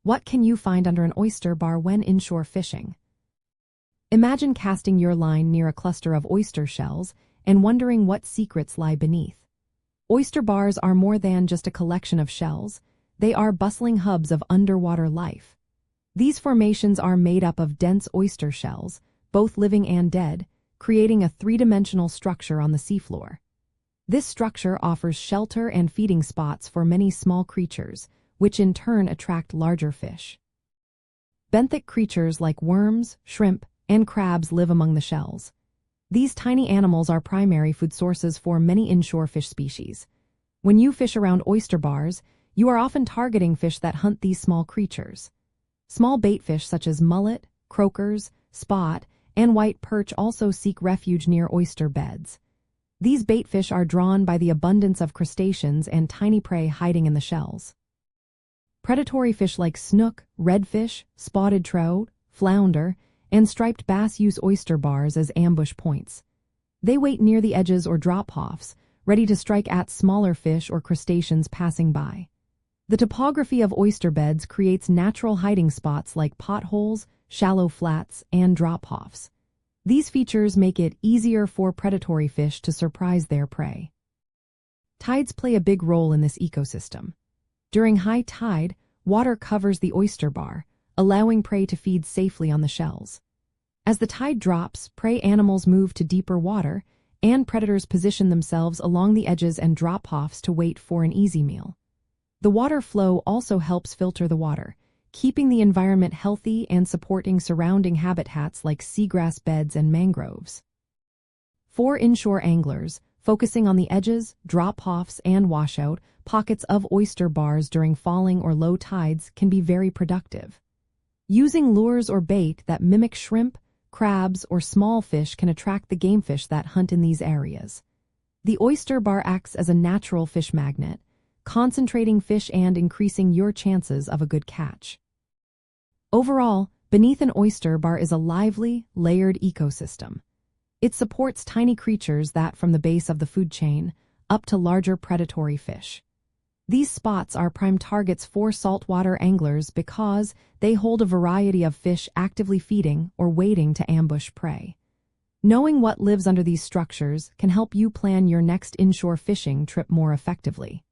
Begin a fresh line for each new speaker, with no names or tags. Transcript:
What can you find under an oyster bar when inshore fishing? Imagine casting your line near a cluster of oyster shells and wondering what secrets lie beneath. Oyster bars are more than just a collection of shells. They are bustling hubs of underwater life. These formations are made up of dense oyster shells, both living and dead, creating a three-dimensional structure on the seafloor. This structure offers shelter and feeding spots for many small creatures, which in turn attract larger fish. Benthic creatures like worms, shrimp, and crabs live among the shells. These tiny animals are primary food sources for many inshore fish species. When you fish around oyster bars, you are often targeting fish that hunt these small creatures. Small baitfish such as mullet, croakers, spot, and white perch also seek refuge near oyster beds. These baitfish are drawn by the abundance of crustaceans and tiny prey hiding in the shells. Predatory fish like snook, redfish, spotted trout, flounder, and striped bass use oyster bars as ambush points. They wait near the edges or drop-offs, ready to strike at smaller fish or crustaceans passing by. The topography of oyster beds creates natural hiding spots like potholes, shallow flats, and drop-offs. These features make it easier for predatory fish to surprise their prey. Tides play a big role in this ecosystem. During high tide, water covers the oyster bar, allowing prey to feed safely on the shells. As the tide drops, prey animals move to deeper water, and predators position themselves along the edges and drop-offs to wait for an easy meal. The water flow also helps filter the water, keeping the environment healthy and supporting surrounding habitats like seagrass beds and mangroves. For inshore anglers, focusing on the edges, drop-offs, and washout, pockets of oyster bars during falling or low tides can be very productive. Using lures or bait that mimic shrimp, crabs, or small fish can attract the game fish that hunt in these areas. The oyster bar acts as a natural fish magnet, concentrating fish and increasing your chances of a good catch. Overall, beneath an oyster bar is a lively, layered ecosystem. It supports tiny creatures that from the base of the food chain up to larger predatory fish. These spots are prime targets for saltwater anglers because they hold a variety of fish actively feeding or waiting to ambush prey. Knowing what lives under these structures can help you plan your next inshore fishing trip more effectively.